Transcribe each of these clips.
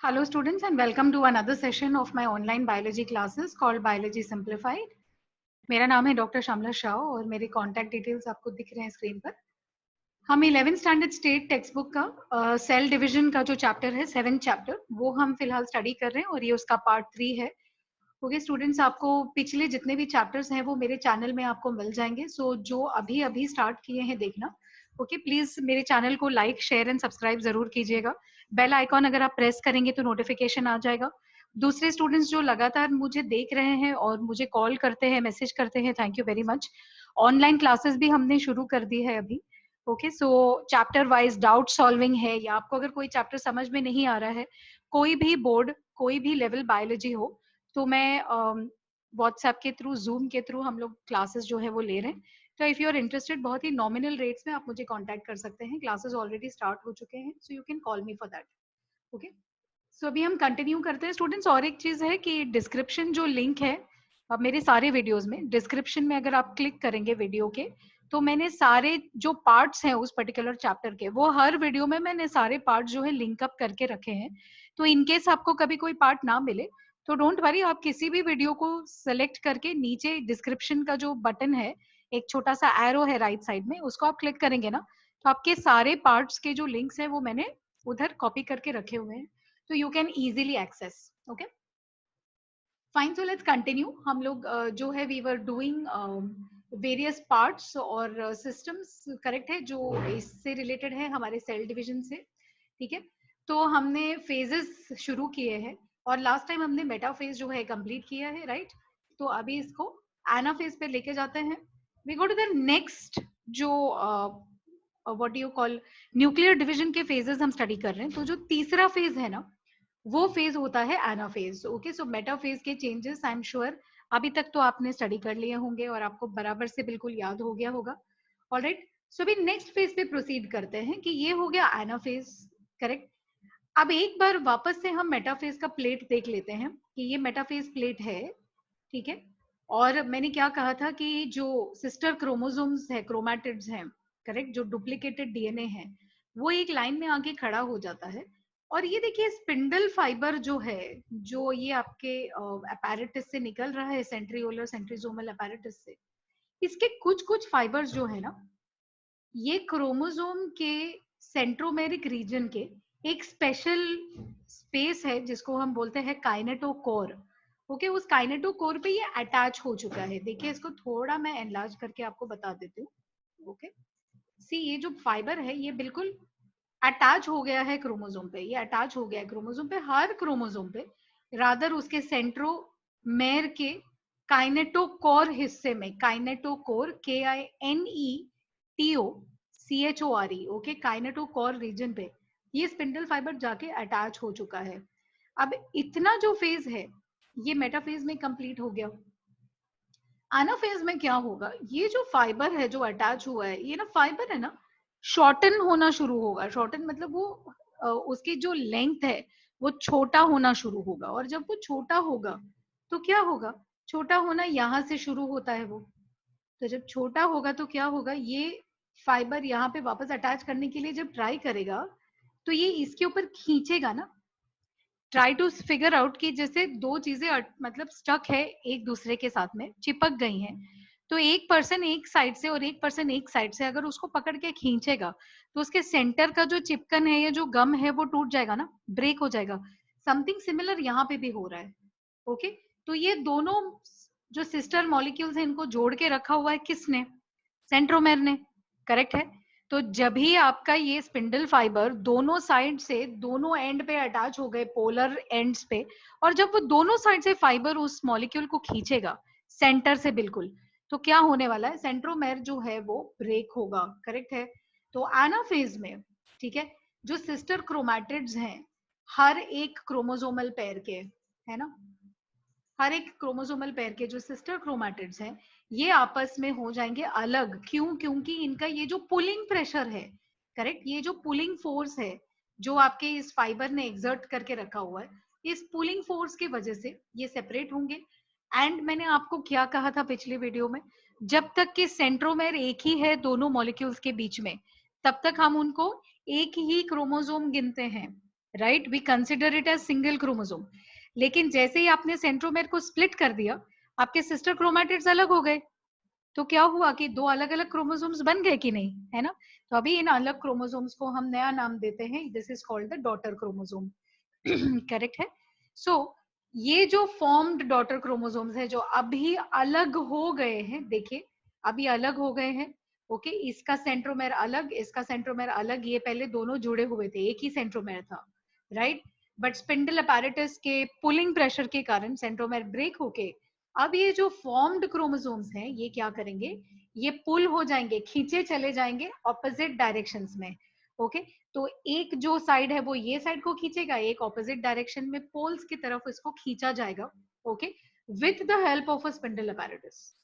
Hello students and welcome to another session of my online biology classes called Biology Simplified. मेरा नाम है doctor Shyamala Shah और मेरे contact details आपको दिख रहे हैं स्क्रीन पर। हम 11th standard state text book का सेल डिवीजन का जो चैप्टर है 7th चैप्टर वो हम फिलहाल स्टडी कर रहे हैं और ये उसका पार्ट 3 है। ओके स्टूडेंट्स, आपको पिछले जितने भी चैप्टर्स हैं वो मेरे चैनल में आपको मिल जाएंगे। सो जो अभी अभी स्टार्ट किए हैं देखना, ओके प्लीज मेरे चैनल को लाइक शेयर एंड सब्सक्राइब जरूर कीजिएगा। बेल आइकॉन अगर आप प्रेस करेंगे तो नोटिफिकेशन आ जाएगा। दूसरे स्टूडेंट्स जो लगातार मुझे देख रहे हैं और मुझे कॉल करते हैं, मैसेज करते हैं, thank you very much. Online classes भी हमने शुरू कर दी है अभी। Okay so chapter wise doubt solving है, या आपको अगर कोई चैप्टर समझ में नहीं आ रहा है, कोई भी बोर्ड कोई भी लेवल बायोलॉजी हो, तो मैं व्हाट्सएप के थ्रू, जूम के थ्रू हम लोग क्लासेस जो है वो ले रहे हैं। तो इफ यू आर इंटरेस्टेड, बहुत ही नॉमिनल रेट्स में आप मुझे कांटेक्ट कर सकते हैं। क्लासेस ऑलरेडी स्टार्ट हो चुके हैं, so you can call me for that. Okay so अभी हम कंटिन्यू करते हैं स्टूडेंट्स। और एक चीज है कि डिस्क्रिप्शन जो लिंक है, अब मेरे सारे वीडियोस में डिस्क्रिप्शन में अगर आप क्लिक करेंगे वीडियो के, तो मैंने सारे जो पार्ट्स हैं उस पर्टिकुलर चैप्टर के, वो हर वीडियो में मैंने सारे पार्ट जो है लिंक अप करके रखे हैं। तो इनकेस आपको कभी कोई पार्ट ना मिले तो डोंट वरी, आप किसी भी वीडियो को सेलेक्ट करके नीचे डिस्क्रिप्शन का जो बटन है, एक छोटा सा एरो है राइट साइड में, उसको आप क्लिक करेंगे ना, तो आपके सारे पार्ट्स के जो लिंक्स हैं वो मैंने उधर कॉपी करके रखे हुए हैं, तो you can easily access. Okay fine, so let's continue. हम लोग जो है we were doing various parts और सिस्टम्स, करेक्ट है, जो इससे रिलेटेड है हमारे सेल डिवीजन से। ठीक है, तो हमने फेजेस शुरू किए हैं और लास्ट टाइम हमने मेटाफेज जो है कंप्लीट किया है, राइट। तो अभी इसको एनाफेज पे लेके जाते हैं। We go to the next, जो what do you call, nuclear division के फेजेस हम स्टडी कर रहे हैं। तो जो तीसरा फेज है ना, वो फेज होता है एनाफेज। ओके सो मेटाफेज के चेंजेस आई एम श्योर अभी तक तो आपने स्टडी कर लिए होंगे और आपको बराबर से बिल्कुल याद हो गया होगा। ऑलराइट, सो अभी नेक्स्ट फेज पे प्रोसीड करते हैं कि ये हो गया एनाफेज, करेक्ट। अब एक बार वापस से हम मेटाफेज का प्लेट देख लेते हैं कि ये मेटाफेज प्लेट है, ठीक है। और मैंने क्या कहा था कि जो सिस्टर क्रोमोसोम्स है, क्रोमैटिड्स हैं, करेक्ट, जो डुप्लीकेटेड डीएनए है, वो एक लाइन में आके खड़ा हो जाता है। और ये देखिए स्पिंडल फाइबर जो है, जो ये आपके अपैरेटस से निकल रहा है, सेंट्रियोलर सेंट्रीजोमल अपैरेटस से, इसके कुछ कुछ फाइबर्स जो है ना, ये क्रोमोसोम के सेंट्रोमेरिक रीजन के एक स्पेशल स्पेस है जिसको हम बोलते हैं काइनेटोकोर। ओके उस काइनेटोकोर पे ये अटैच हो चुका है। देखिए इसको थोड़ा मैं एनलार्ज करके आपको बता देती हूँ। ओके सी, ये जो फाइबर है ये बिल्कुल अटैच हो गया है क्रोमोसोम पे, ये अटैच हो गया है क्रोमोसोम पे, हर क्रोमोसोम पे, रादर उसके सेंट्रोमेर के काइनेटोकोर हिस्से में, kinetochore KINETOCHORE, okay, kinetochore reason पे ये स्पिंडल फाइबर जाके अटैच हो चुका है। अब इतना जो फेज है ये मेटाफेज में कंप्लीट हो गया। एनाफेज में क्या होगा, ये जो फाइबर है जो अटैच हुआ है, ये ना फाइबर है ना, शॉर्टन होना शुरू होगा। शॉर्टन मतलब वो उसकी जो लेंथ है वो छोटा होना शुरू होगा। और जब वो छोटा होगा तो क्या होगा, छोटा होना यहाँ से शुरू होता है वो। तो जब छोटा होगा तो क्या होगा, ये फाइबर यहाँ पे वापस अटैच करने के लिए जब ट्राई करेगा तो ये इसके ऊपर खींचेगा ना। ट्राई टू फिगर आउट कि जैसे दो चीजें मतलब स्टक है एक दूसरे के साथ में, चिपक गई हैं, तो एक पर्सन एक साइड से और एक पर्सन एक साइड से अगर उसको पकड़ के खींचेगा तो उसके सेंटर का जो चिपकन है या जो गम है वो टूट जाएगा ना, ब्रेक हो जाएगा। समथिंग सिमिलर यहाँ पे भी हो रहा है। ओके तो ये दोनों जो सिस्टर मॉलिक्यूल्स हैं इनको जोड़ के रखा हुआ है किसने, सेंट्रोमेर ने, करेक्ट है। तो जब भी आपका ये स्पिंडल फाइबर दोनों साइड से, दोनों एंड पे अटैच हो गए, पोलर एंड्स पे, और जब वो दोनों साइड से फाइबर उस मॉलिक्यूल को खींचेगा सेंटर से बिल्कुल, तो क्या होने वाला है, सेंट्रोमेर जो है वो ब्रेक होगा, करेक्ट है। तो एनाफेज में, ठीक है, जो सिस्टर क्रोमैटिड्स हैं हर एक क्रोमोसोमल पेयर के, है ना, हर एक क्रोमोसोमल पेयर के जो सिस्टर क्रोमैटिड्स हैं ये आपस में हो जाएंगे अलग। क्यों, क्योंकि इनका ये जो पुलिंग प्रेशर है, करेक्ट, ये जो पुलिंग फोर्स है जो आपके इस फाइबर ने एग्जर्ट करके रखा हुआ है, इस पुलिंग फोर्स की वजह से ये सेपरेट होंगे। एंड मैंने आपको क्या कहा था पिछले वीडियो में, जब तक कि सेंट्रोमेर एक ही है दोनों मॉलिक्यूल्स के बीच में, तब तक हम उनको एक ही क्रोमोसोम गिनते हैं, right, we consider it as single chromosome. लेकिन जैसे ही आपने सेंट्रोमेर को स्प्लिट कर दिया, आपके सिस्टर क्रोमैटिड्स अलग हो गए, तो क्या हुआ कि दो अलग अलग क्रोमोसोम्स बन गए कि नहीं, है ना। तो अभी इन अलग क्रोमोसोम्स को हम नया नाम देते हैं, this is called the daughter chromosome. Correct है। सो ये जो फॉर्म्ड डॉटर क्रोमोसोम्स है जो अभी अलग हो गए हैं, देखिए अभी अलग हो गए हैं। ओके, इसका सेंट्रोमेर अलग, इसका सेंट्रोमेर अलग, ये पहले दोनों जुड़े हुए थे, एक ही सेंट्रोमेर था, राइट। बट स्पिंडल अपैरेटस के पुलिंग प्रेशर के कारण सेंट्रोमेर ब्रेक होके अब ये जो फॉर्म्ड क्रोमोसोम्स हैं ये क्या करेंगे, ये पुल हो जाएंगे, खींचे चले जाएंगे ऑपोजिट डायरेक्शंस में। ओके, तो एक जो साइड है वो ये साइड को खींचेगा, एक ऑपोजिट डायरेक्शन में पोल्स की तरफ इसको खींचा जाएगा। Okay, with the help of a spindle apparatus,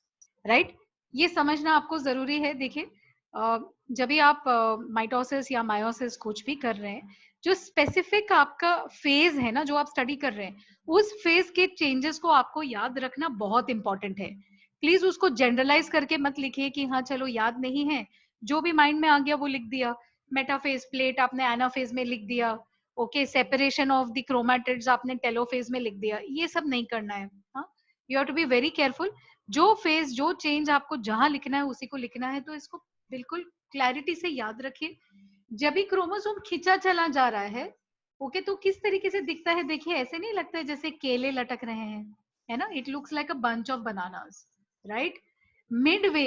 right. ये समझना आपको जरूरी है। देखिए जब भी आप माइटोसिस या मायोसिस कुछ भी कर रहे हैं, जो स्पेसिफिक आपका फेज है ना, जो आप स्टडी कर रहे हैं, उस फेज के चेंजेस को आपको याद रखना बहुत इंपॉर्टेंट है। प्लीज उसको जनरलाइज करके मत लिखिए कि हाँ चलो याद नहीं है, जो भी माइंड में आ गया वो लिख दिया। मेटाफेज प्लेट आपने एनाफेज में लिख दिया, okay, separation of the chromatids आपने टेलोफेज में लिख दिया, ये सब नहीं करना है। हाँ, you have to be very careful, जो फेज जो चेंज आपको जहां लिखना है उसी को लिखना है। तो इसको बिल्कुल क्लैरिटी से याद रखिए। जब भी क्रोमोसोम खींचा चला जा रहा है, ओके, तो किस तरीके से दिखता है, देखिए ऐसे नहीं लगता है जैसे केले लटक रहे हैं, है ना, it looks like a bunch of bananas, right. Midway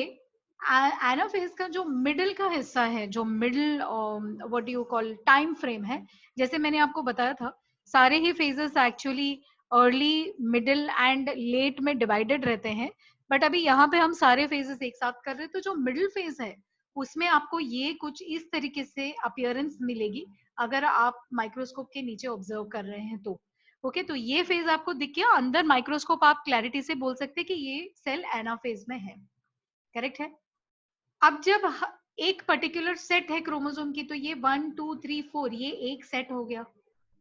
anaphase का जो मिडिल का हिस्सा है, जो middle what you call time frame है, जैसे मैंने आपको बताया था, सारे ही phases actually early, middle and late में डिवाइडेड रहते हैं। बट अभी यहाँ पे हम सारे फेजेस एक साथ कर रहे हैं, तो जो मिडिल फेज है उसमें आपको ये कुछ इस तरीके से अपीयरेंस मिलेगी अगर आप माइक्रोस्कोप के नीचे ऑब्जर्व कर रहे हैं तो। ओके, तो ये फेज आपको दिख गया अंदर माइक्रोस्कोप, आप क्लैरिटी से बोल सकते हैं कि ये सेल एनाफेज में है। करेक्ट है। अब जब एक पर्टिकुलर सेट है क्रोमोसोम की, तो ये 1 2 3 4 ये एक सेट हो गया,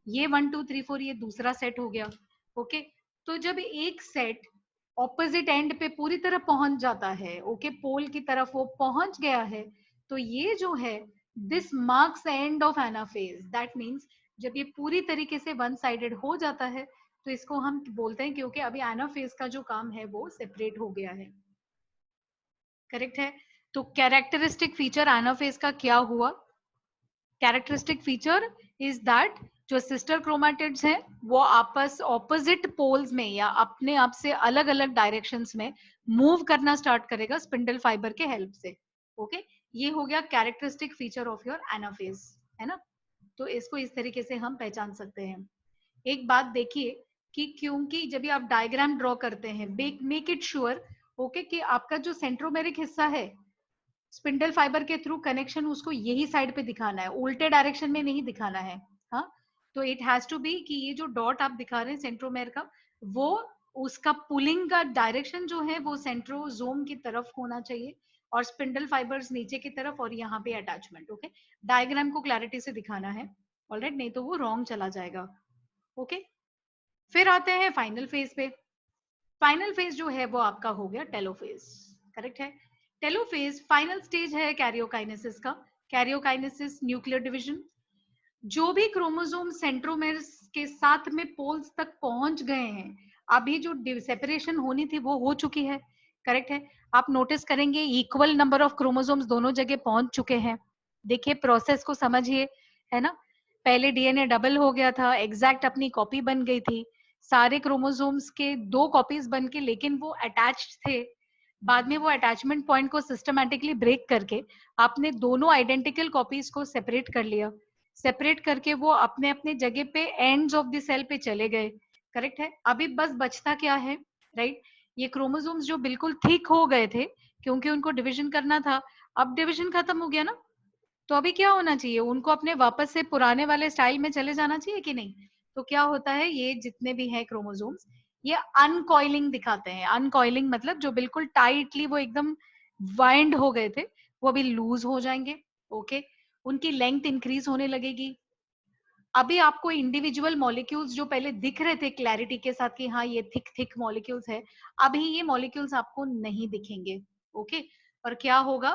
ये 1 2 3 4 ये दूसरा सेट हो गया। ओके, तो जब एक सेट ऑपोजिट एंड पे पूरी तरह पहुंच जाता है, ओके, पोल की तरफ वो पहुंच गया है, तो ये जो है this marks end of anaphase. That means जब ये पूरी तरीके से वन साइडेड हो जाता है तो इसको हम बोलते हैं, क्योंकि अभी एनाफेज का जो काम है वो सेपरेट हो गया है। करेक्ट है। तो कैरेक्टरिस्टिक फीचर एनाफेज का क्या हुआ, कैरेक्टरिस्टिक फीचर इज दैट जो सिस्टर क्रोमैटिड्स हैं वो आपस ऑपोजिट पोल्स में या अपने आप से अलग अलग डायरेक्शंस में मूव करना स्टार्ट करेगा स्पिंडल फाइबर के हेल्प से। ओके, ये हो गया characteristic feature of your anaphase, है ना। तो इसको इस तरीके से हम पहचान सकते हैं। एक बात देखिए कि क्योंकि जब भी आप डायग्राम ड्रॉ करते हैं, मेक इट श्योर, ओके, कि आपका जो सेंट्रोमेरिक हिस्सा है स्पिंडल फाइबर के थ्रू कनेक्शन उसको यही साइड पे दिखाना है, उल्टे डायरेक्शन में नहीं दिखाना है। हाँ, तो इट हैज टू बी कि ये जो डॉट आप दिखा रहे हैं सेंट्रोमेर का, वो उसका पुलिंग का डायरेक्शन जो है वो सेंट्रोजोम की तरफ होना चाहिए और स्पिंडल फाइबर्स नीचे की तरफ और यहाँ पे अटैचमेंट। ओके, डायग्राम को क्लैरिटी से दिखाना है, ऑलराइट, नहीं तो वो रॉन्ग चला जाएगा। ओके, फिर आते हैं फाइनल फेज पे। फाइनल फेज जो है वो आपका हो गया टेलोफेज। करेक्ट है। टेलोफेज फाइनल स्टेज है कैरियोकाइनेसिस का। कैरियोकाइनेसिस न्यूक्लियर डिवीजन, जो भी क्रोमोसोम सेंट्रोमेर्स के साथ में पोल्स तक पहुंच गए हैं, अभी जो सेपरेशन होनी थी वो हो चुकी है। करेक्ट है। आप नोटिस करेंगे इक्वल नंबर ऑफ क्रोमोसोम्स दोनों जगह पहुंच चुके हैं। देखिए प्रोसेस को समझिए, है ना। पहले डीएनए डबल हो गया था, एग्जैक्ट अपनी कॉपी बन गई थी, सारे क्रोमोसोम्स के दो कॉपीज बन के, लेकिन वो अटैच्ड थे। बाद में वो अटैचमेंट पॉइंट को सिस्टमैटिकली ब्रेक करके आपने दोनों आइडेंटिकल कॉपीज को सेपरेट कर लिया। सेपरेट करके वो अपने अपने जगह पे एंड्स ऑफ द सेल पे चले गए। करेक्ट है। अभी बस बचता क्या है, राइट, ये क्रोमोसोम्स जो बिल्कुल थिक हो गए थे क्योंकि उनको डिवीजन करना था, अब डिवीजन खत्म हो गया ना, तो अभी क्या होना चाहिए, उनको अपने वापस से पुराने वाले स्टाइल में चले जाना चाहिए कि नहीं। तो क्या होता है, ये जितने भी हैं क्रोमोसोम्स ये अनकॉइलिंग दिखाते हैं। अनकॉइलिंग मतलब जो बिल्कुल टाइटली वो एकदम वाइंड हो गए थे वो अभी लूज हो जाएंगे। ओके, उनकी लेंथ इंक्रीज होने लगेगी। अभी आपको इंडिविजुअल मॉलिक्यूल्स जो पहले दिख रहे थे क्लैरिटी के साथ कि हाँ ये थिक थिक मॉलिक्यूल्स है, अभी ये मॉलिक्यूल्स आपको नहीं दिखेंगे। ओके, और क्या होगा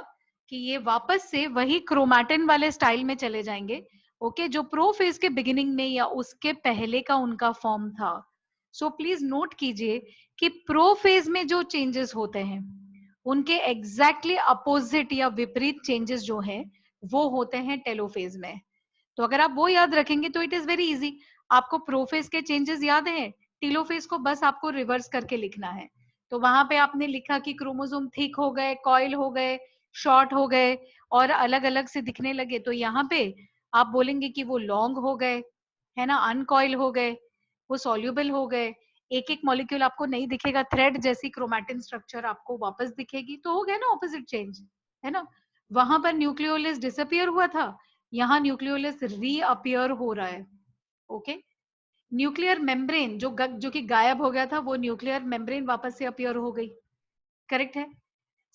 कि ये वापस से वही क्रोमैटिन वाले स्टाइल में चले जाएंगे ओके, जो प्रोफेज के बिगिनिंग में या उसके पहले का उनका फॉर्म था। सो प्लीज नोट कीजिए कि प्रोफेज में जो चेंजेस होते हैं उनके एग्जैक्टली अपोजिट या विपरीत चेंजेस जो है वो होते हैं टेलोफेज में। तो अगर आप वो याद रखेंगे तो इट इज वेरी इजी। आपको प्रोफेज के चेंजेस याद है, टीलोफेज को बस आपको रिवर्स करके लिखना है। तो वहां पे आपने लिखा कि क्रोमोसोम थिक हो गए, कॉइल हो गए, शॉर्ट हो गए और अलग अलग से दिखने लगे। तो यहाँ पे आप बोलेंगे कि वो लॉन्ग हो गए, है ना, अनकॉइल हो गए, वो सॉल्यूबल हो गए, एक एक मॉलिक्यूल आपको नहीं दिखेगा, थ्रेड जैसी क्रोमैटिन स्ट्रक्चर आपको वापस दिखेगी। तो हो गया ना ऑपोजिट चेंज, है ना। वहां पर न्यूक्लियोलस डिसअपियर हुआ था, यहाँ न्यूक्लियोलस रीअपियर हो रहा है। ओके, न्यूक्लियर मेम्ब्रेन जो कि गायब हो गया था, वो न्यूक्लियर मेम्ब्रेन वापस से अपियर हो गई। करेक्ट है।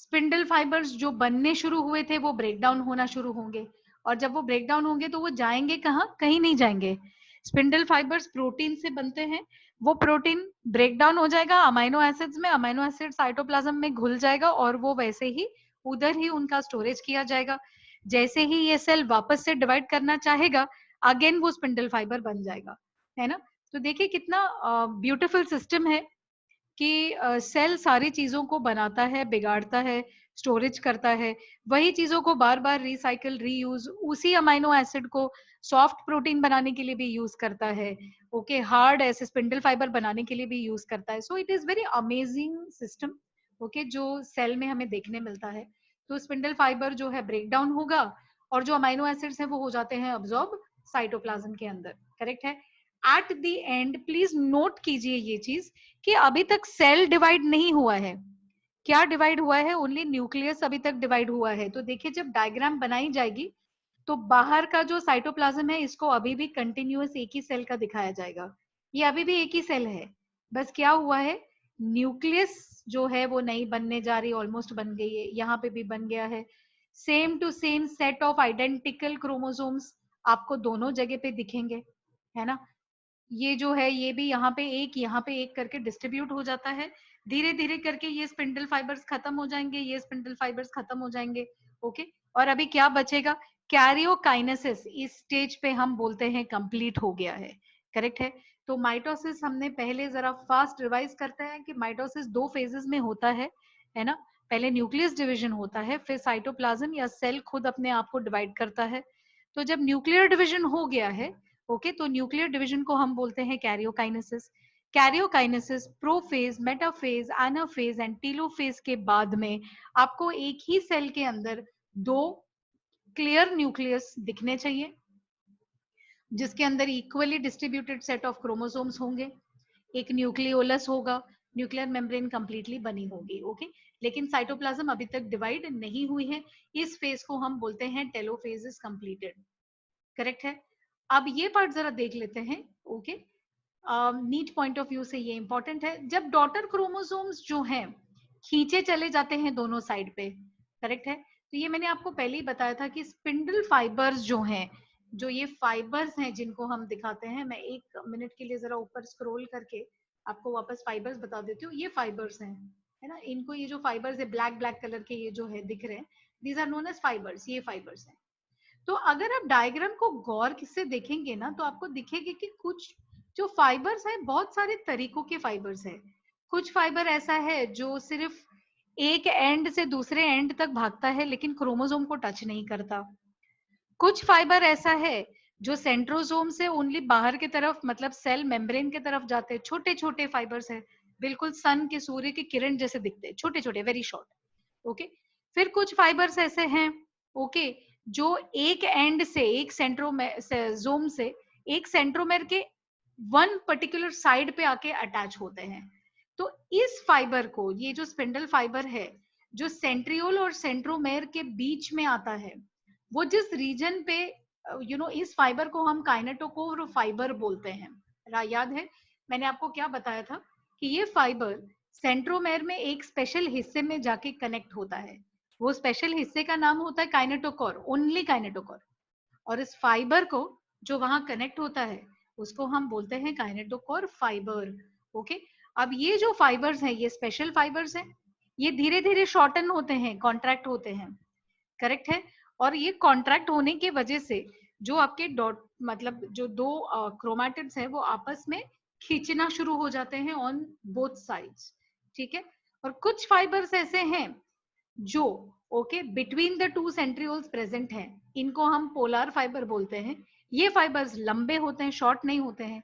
स्पिंडल फाइबर्स जो बनने शुरू हुए थे वो ब्रेक डाउन होना शुरू होंगे, और जब वो ब्रेक डाउन होंगे तो वो जाएंगे कहाँ? कहीं नहीं जाएंगे। स्पिंडल फाइबर्स प्रोटीन से बनते हैं, वो प्रोटीन ब्रेक डाउन हो जाएगा अमाइनो एसिड्स में, अमाइनो एसिड साइटोप्लाज्म में घुल जाएगा और वो वैसे ही उधर ही उनका स्टोरेज किया जाएगा। जैसे ही ये सेल वापस से डिवाइड करना चाहेगा, अगेन वो स्पिंडल फाइबर बन जाएगा, है ना। तो देखिए कितना ब्यूटीफुल सिस्टम है कि सेल सारी चीजों को बनाता है, बिगाड़ता है, स्टोरेज करता है, वही चीजों को बार बार रिसाइकल, रीयूज, उसी अमाइनो एसिड को सॉफ्ट प्रोटीन बनाने के लिए भी यूज करता है, ओके, हार्ड ऐसे स्पिंडल फाइबर बनाने के लिए भी यूज करता है। So it is very amazing system, okay, जो सेल में हमें देखने मिलता है। तो स्पिंडल फाइबर जो है ब्रेक डाउन होगा और जो अमाइनो एसिड्स हैं वो हो जाते हैं अब्सॉर्ब साइटोप्लाज्म के अंदर। करेक्ट है। At the end please note कीजिए ये चीज कि अभी तक सेल डिवाइड नहीं हुआ है। क्या डिवाइड हुआ है? ओनली न्यूक्लियस अभी तक डिवाइड हुआ है। तो देखिए जब डायग्राम बनाई जाएगी तो बाहर का जो साइटोप्लाज्म है इसको अभी भी कंटिन्यूअस एक ही सेल का दिखाया जाएगा, ये अभी भी एक ही सेल है। बस क्या हुआ है, न्यूक्लियस जो है वो नहीं बनने जा रही, ऑलमोस्ट बन गई है, यहाँ पे भी बन गया है। Same to same set of identical chromosomes आपको दोनों जगह पे दिखेंगे, है ना। ये जो है ये भी यहाँ पे एक करके डिस्ट्रीब्यूट हो जाता है। धीरे धीरे करके ये स्पिंडल फाइबर्स खत्म हो जाएंगे, ये स्पिंडल फाइबर्स खत्म हो जाएंगे। ओके, और अभी क्या बचेगा? कैरियोकाइनेसिस। इस स्टेज पे हम बोलते हैं कंप्लीट हो गया है। करेक्ट है। तो माइटोसिस हमने पहले जरा फास्ट रिवाइज करते हैं कि माइटोसिस 2 फेजेस में होता है ना। पहले न्यूक्लियस डिवीजन होता है, फिर साइटोप्लाज्म या सेल खुद अपने आप को डिवाइड करता है। तो जब न्यूक्लियर डिवीजन हो गया है, ओके, तो न्यूक्लियर डिवीजन को हम बोलते हैं karyokinesis. Karyokinesis, prophase, metaphase, anaphase and telophase के बाद में आपको एक ही सेल के अंदर 2 क्लियर न्यूक्लियस दिखने चाहिए, जिसके अंदर equally distributed set of chromosomes होंगे, एक न्यूक्लियोलस होगा, न्यूक्लियर मेम्ब्रेन कंप्लीटली बनी होगी। ओके, लेकिन साइटोप्लाज्म अभी तक डिवाइड नहीं हुई है। इस फेज को हम बोलते हैं टेलोफेज इज कंप्लीटेड। करेक्ट है। अब ये पार्ट जरा देख लेते हैं। Okay, NEET point of view से ये इंपॉर्टेंट है। जब डॉटर क्रोमोसोम्स जो हैं खींचे चले जाते हैं दोनों साइड पे, करेक्ट है। तो ये मैंने आपको पहले ही बताया था कि स्पिंडल फाइबर्स जो हैं, जो ये फाइबर्स हैं जिनको हम दिखाते हैं, मैं 1 मिनट के लिए जरा ऊपर स्क्रॉल करके आपको वापस फाइबर्स बता देती हूँ। ये फाइबर्स हैं, है ना। इनको ये जो फाइबर्स है ब्लैक ब्लैक कलर के ये जो है दिख रहे हैं, these are known as fibres. ये फाइबर्स हैं। तो अगर आप डायग्राम को गौर से देखेंगे ना तो आपको दिखेगी कि कुछ जो फाइबर्स है बहुत सारे तरीकों के फाइबर्स है। कुछ फाइबर ऐसा है जो सिर्फ एक एंड से दूसरे एंड तक भागता है लेकिन क्रोमोसोम को टच नहीं करता। कुछ फाइबर ऐसा है जो सेंट्रोसोम से ओनली बाहर की तरफ, मतलब सेल मेम्ब्रेन की तरफ जाते हैं। छोटे छोटे फाइबर्स है, बिल्कुल सन के, सूर्य की किरण जैसे दिखते हैं, छोटे छोटे, वेरी शॉर्ट। ओके, फिर कुछ फाइबर्स ऐसे हैं, ओके, जो एक एंड से, एक सेंट्रोजोम से एक सेंट्रोमेर के वन पर्टिकुलर साइड पे आके अटैच होते हैं। तो इस फाइबर को, ये जो स्पिंडल फाइबर है जो सेंट्रियोल और सेंट्रोमेर के बीच में आता है, वो जिस रीजन पे इस फाइबर को हम काइनेटोकोर फाइबर बोलते हैं। याद है मैंने आपको क्या बताया था कि ये फाइबर सेंट्रोमेर में एक स्पेशल हिस्से में जाके कनेक्ट होता है। वो स्पेशल हिस्से का नाम होता है काइनेटोकोर, ओनली काइनेटोकोर। और इस फाइबर को जो वहां कनेक्ट होता है उसको हम बोलते हैं काइनेटोकोर फाइबर। ओके, अब ये जो फाइबर्स हैं ये स्पेशल फाइबर्स हैं, ये धीरे धीरे शॉर्टन होते हैं, कॉन्ट्रैक्ट होते हैं। करेक्ट है। और ये कॉन्ट्रैक्ट होने की वजह से जो आपके डॉट मतलब जो दो क्रोमैटिड्स है वो आपस में खींचना शुरू हो जाते हैं ऑन बोथ साइड्स, ठीक है। और कुछ फाइबर्स ऐसे हैं जो okay between the two centrioles present हैं, इनको हम पोलर फाइबर बोलते हैं। ये फाइबर्स लंबे होते हैं, शॉर्ट नहीं होते हैं।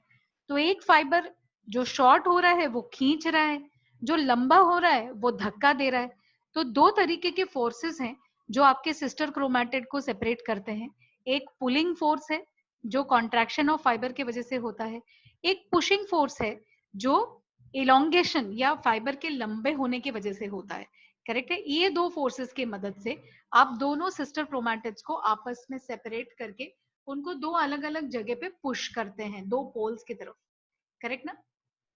तो एक फाइबर जो शॉर्ट हो रहा है वो खींच रहा है, जो लंबा हो रहा है वो धक्का दे रहा है। तो दो तरीके के फोर्सेस हैं जो आपके सिस्टर क्रोमैटिड को सेपरेट करते हैं। एक पुलिंग फोर्स है जो कॉन्ट्रैक्शन ऑफ फाइबर की वजह से होता है, एक पुशिंग फोर्स है जो इलोंगेशन या फाइबर के लंबे होने की वजह से होता है। करेक्ट है। ये दो फोर्सेस की मदद से आप दोनों सिस्टर क्रोमैटिड्स को आपस में सेपरेट करके उनको दो अलग अलग जगह पे पुश करते हैं, दो पोल्स की तरफ। करेक्ट ना?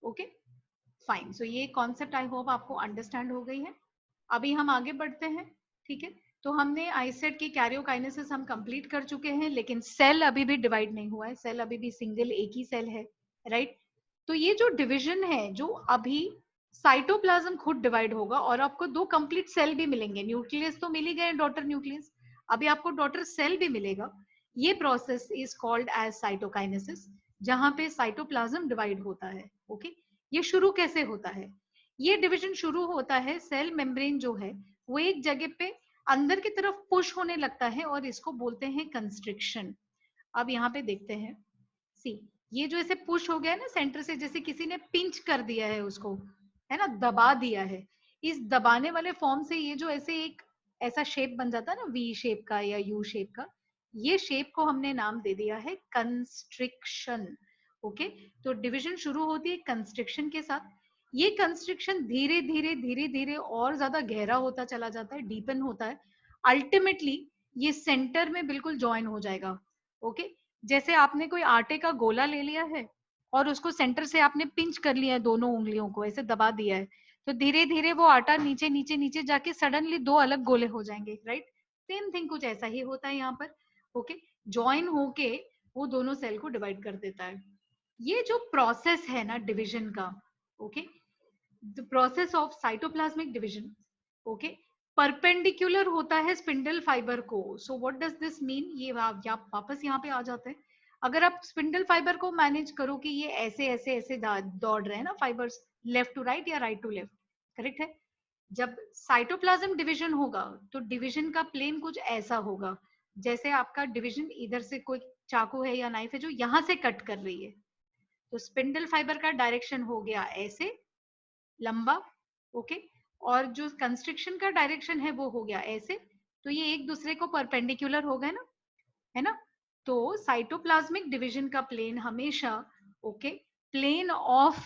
Okay fine. सो ये कॉन्सेप्ट आई होप आपको अंडरस्टैंड हो गई है। अभी हम आगे बढ़ते हैं, ठीक है। तो हमने आईसेट की कैरियोकाइनेसिस हम कंप्लीट कर चुके हैं, लेकिन सेल अभी भी डिवाइड नहीं हुआ है, सेल अभी भी सिंगल एक ही सेल है, राइट। तो ये जो डिविजन है, जो अभी साइटोप्लाज्म खुद डिवाइड होगा और आपको दो कंप्लीट सेल भी मिलेंगे। न्यूक्लियस तो मिल ही गए, डॉटर न्यूक्लियस, अभी आपको डॉटर सेल भी मिलेगा। ये process is called as cytokinesis, जहां पे साइटोप्लाज्म डिवाइड होता है। ओके ये शुरू कैसे होता है? ये डिवीजन शुरू होता है, सेल मेम्ब्रेन जो है वो एक जगह पे अंदर की तरफ पुश होने लगता है और इसको बोलते हैं कंस्ट्रिक्शन। अब यहाँ पे देखते हैं, सी ये जो ऐसे पुश हो गया है ना सेंटर से, जैसे किसी ने पिंच कर दिया है उसको, है ना, दबा दिया है। इस दबाने वाले फॉर्म से ये जो ऐसे एक ऐसा शेप बन जाता है ना, वी शेप का या यू शेप का, ये शेप को हमने नाम दे दिया है कंस्ट्रिक्शन। ओके तो डिवीजन शुरू होती है कंस्ट्रिक्शन के साथ। ये कंस्ट्रिक्शन धीरे धीरे धीरे धीरे और ज्यादा गहरा होता चला जाता है, डीपन होता है। अल्टीमेटली ये सेंटर में बिल्कुल ज्वाइन हो जाएगा। ओके जैसे आपने कोई आटे का गोला ले लिया है और उसको सेंटर से आपने पिंच कर लिया है, दोनों उंगलियों को ऐसे दबा दिया है, तो धीरे धीरे वो आटा नीचे नीचे नीचे जाके सडनली दो अलग गोले हो जाएंगे, राइट। सेम थिंग कुछ ऐसा ही होता है यहाँ पर। ओके ज्वाइन होके वो दोनों सेल को डिवाइड कर देता है। ये जो प्रोसेस है ना डिवीजन का, okay the process of cytoplasmic division, okay perpendicular होता है स्पिंडल फाइबर को। So what does this mean? ये वापस यहाँ पे आ जाते हैं। अगर आप स्पिंडल फाइबर को मैनेज करो कि ये ऐसे ऐसे ऐसे दौड़ रहे हैं ना फाइबर्स, लेफ्ट टू राइट या राइट टू लेफ्ट, करेक्ट है। जब साइटोप्लाज्म डिवीजन होगा तो डिवीजन का प्लेन कुछ ऐसा होगा, जैसे आपका डिवीजन इधर से कोई चाकू है या नाइफ है जो यहाँ से कट कर रही है, तो स्पिंडल फाइबर का डायरेक्शन हो गया ऐसे लंबा, ओके और जो कंस्ट्रिक्शन का डायरेक्शन है वो हो गया ऐसे। तो ये एक दूसरे को परपेंडिकुलर हो गए ना, है ना। तो साइटोप्लाज्मिक डिवीजन का प्लेन हमेशा okay plane of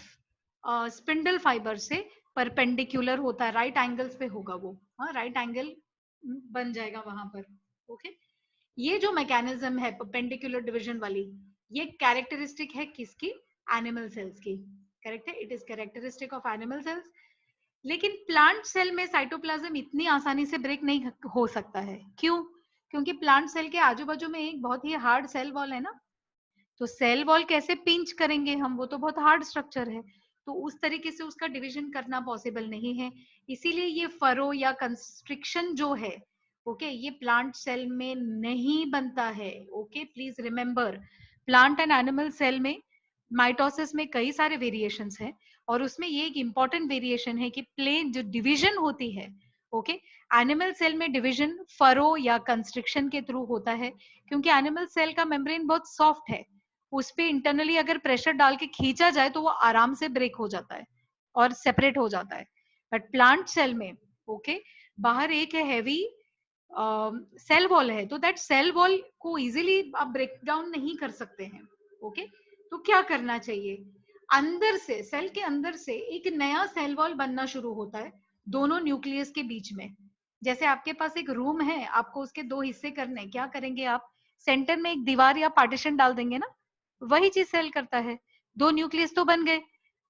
spindle fibre से परपेंडिकुलर होता है, राइट एंगल्स पे होगा वो, हाँ राइट एंगल बन जाएगा वहां पर। ओके ये जो मैकेनिज्म है परपेंडिकुलर डिवीजन वाली, ये कैरेक्टरिस्टिक है किसकी? एनिमल सेल्स की। करेक्ट है, it is characteristic of animal cells. लेकिन प्लांट सेल में साइटोप्लाज्म इतनी आसानी से ब्रेक नहीं हो सकता है। क्यों? क्योंकि प्लांट सेल के आजू बाजू में एक बहुत ही हार्ड सेल वॉल है ना। तो सेल वॉल कैसे पिंच करेंगे हम, वो तो बहुत हार्ड स्ट्रक्चर है, तो उस तरीके से उसका डिवीजन करना पॉसिबल नहीं है। इसीलिए ये फरो या कंस्ट्रिक्शन जो है, ओके ये प्लांट सेल में नहीं बनता है। Okay please remember, plant and animal cell में माइटोसिस में कई सारे वेरिएशंस हैं, और उसमें ये एक इंपॉर्टेंट वेरिएशन है कि प्लेन जो डिवीजन होती है, ओके एनिमल सेल में डिवीजन फरो या कंस्ट्रिक्शन के थ्रू होता है, क्योंकि एनिमल सेल का मेम्ब्रेन बहुत सॉफ्ट है, उस पे इंटरनली अगर प्रेशर डाल के खींचा जाए तो वो आराम से ब्रेक हो जाता है और सेपरेट हो जाता है। बट प्लांट सेल में ओके बाहर एक है हैवी सेल वॉल है, तो दैट सेल वॉल को इजीली आप ब्रेक डाउन नहीं कर सकते हैं। ओके तो क्या करना चाहिए? अंदर से, सेल के अंदर से एक नया सेल वॉल बनना शुरू होता है दोनों न्यूक्लियस के बीच में। जैसे आपके पास एक रूम है, आपको उसके दो हिस्से करने, क्या करेंगे आप? सेंटर में एक दीवार या पार्टीशन डाल देंगे ना, वही चीज सेल करता है। दो न्यूक्लियस तो बन गए,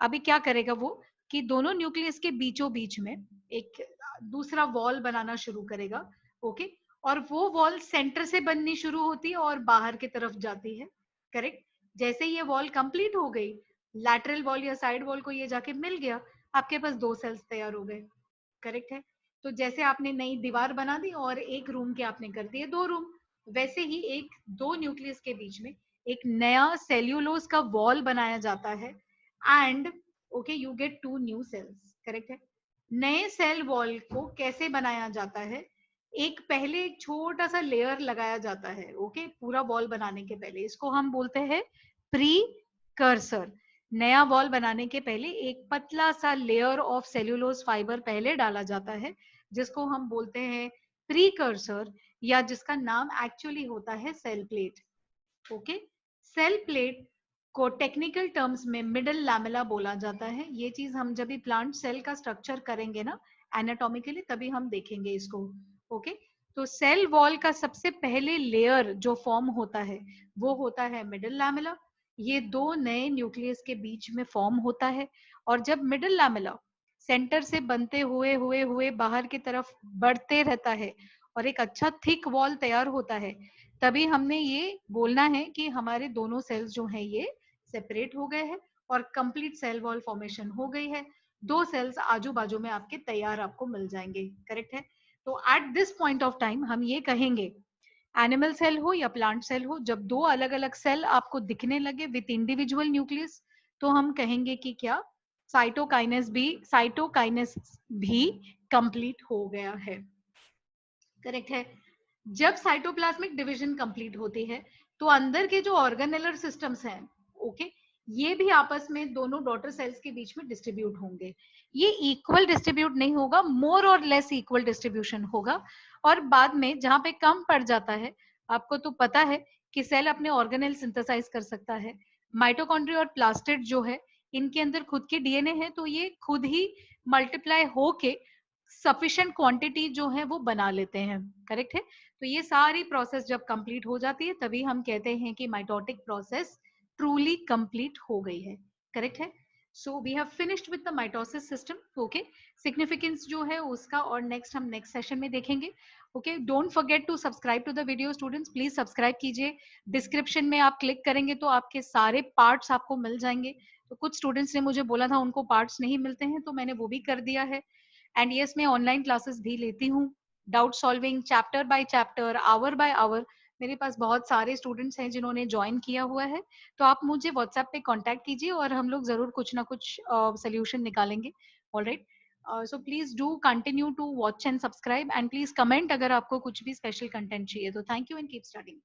अभी क्या करेगा वो कि दोनों न्यूक्लियस के बीचों बीच में एक दूसरा वॉल बनाना शुरू करेगा। ओके और वो वॉल सेंटर से बननी शुरू होती है और बाहर की तरफ जाती है। करेक्ट। जैसे ये वॉल कंप्लीट हो गई, लैटरल वॉल या साइड वॉल को ये जाके मिल गया, आपके पास दो सेल्स तैयार हो गए। करेक्ट है। तो जैसे आपने नई दीवार बना दी और एक रूम के आपने कर दिए दो रूम, वैसे ही एक दो न्यूक्लियस के बीच में एक नया सेल्यूलोज का वॉल बनाया जाता है and okay you get two new cells, correct है। नए सेल वॉल को कैसे बनाया जाता है, एक पहले एक छोटा सा लेयर लगाया जाता है, ओके पूरा वॉल बनाने के पहले, इसको हम बोलते हैं प्री कर्सर। नया वॉल बनाने के पहले एक पतला सा लेयर ऑफ सेल्यूलोज फाइबर पहले डाला जाता है, जिसको हम बोलते हैं प्रीकर्सर, या जिसका नाम एक्चुअली होता है cell plate. Okay, cell plate को टेक्निकल टर्म्स में मिडल लैमेला बोला जाता है। ये चीज हम जब भी प्लांट सेल का स्ट्रक्चर करेंगे ना एनाटॉमिकली, तभी हम देखेंगे इसको। ओके, तो सेल वॉल का सबसे पहले लेयर जो फॉर्म होता है वो होता है मिडल लैमेला। ये दो नए न्यूक्लियस के बीच में फॉर्म होता है, और जब मिडल लैमेला सेंटर से बनते हुए हुए हुए बाहर की तरफ बढ़ते रहता है और एक अच्छा थिक वॉल तैयार होता है, तभी हमने ये बोलना है कि हमारे दोनों सेल्स जो हैं ये सेपरेट हो गए हैं और कंप्लीट सेल वॉल फॉर्मेशन हो गई है। दो सेल्स आजू बाजू में आपके तैयार आपको मिल जाएंगे, करेक्ट है। तो at this point of time हम ये कहेंगे, एनिमल सेल हो या प्लांट सेल हो, जब दो अलग अलग सेल आपको दिखने लगे विथ इंडिविजुअल न्यूक्लियस, तो हम कहेंगे कि क्या साइटोकाइनेस भी कंप्लीट हो गया है, करेक्ट है। जब साइटोप्लाज्मिक डिवीजन कंप्लीट होती है तो अंदर के जो ऑर्गेनेलर सिस्टम्स हैं, ओके, ये भी आपस में दोनों डॉटर सेल्स के बीच में डिस्ट्रीब्यूट होंगे। ये इक्वल डिस्ट्रीब्यूट नहीं होगा, मोर और लेस इक्वल डिस्ट्रीब्यूशन होगा। और बाद में जहां पे कम पड़ जाता है, आपको तो पता है कि सेल अपने ऑर्गेनेल सिंथेसाइज कर सकता है। माइटोकॉन्ड्रिया और प्लास्टिड जो है, इनके अंदर खुद के डीएनए है, तो ये खुद ही मल्टीप्लाई होके सफिशिएंट क्वांटिटी जो है वो बना लेते हैं, करेक्ट है। तो ये सारी प्रोसेस जब कंप्लीट हो जाती है तभी हम कहते हैं कि माइटोटिक प्रोसेस ट्रूली कंप्लीट हो गई है, करेक्ट है। So we have finished with the mitosis system. Okay, significance जो है उसका और नेक्स्ट हम नेक्स्ट सेशन में देखेंगे। Okay, don't forget to subscribe to the video students, please subscribe कीजिए। डिस्क्रिप्शन में आप क्लिक करेंगे तो आपके सारे पार्ट्स आपको मिल जाएंगे। तो कुछ स्टूडेंट्स ने मुझे बोला था उनको पार्ट्स नहीं मिलते हैं, तो मैंने वो भी कर दिया है। एंड यस, मैं ऑनलाइन क्लासेस भी लेती हूँ, doubt solving chapter by chapter, hour by hour. मेरे पास बहुत सारे स्टूडेंट्स हैं जिन्होंने ज्वाइन किया हुआ है, तो आप मुझे व्हाट्सएप पे कांटेक्ट कीजिए और हम लोग जरूर कुछ ना कुछ सोल्यूशन निकालेंगे। Alright, so please do continue to watch and subscribe, and please comment अगर आपको कुछ भी स्पेशल कंटेंट चाहिए तो। Thank you and keep studying.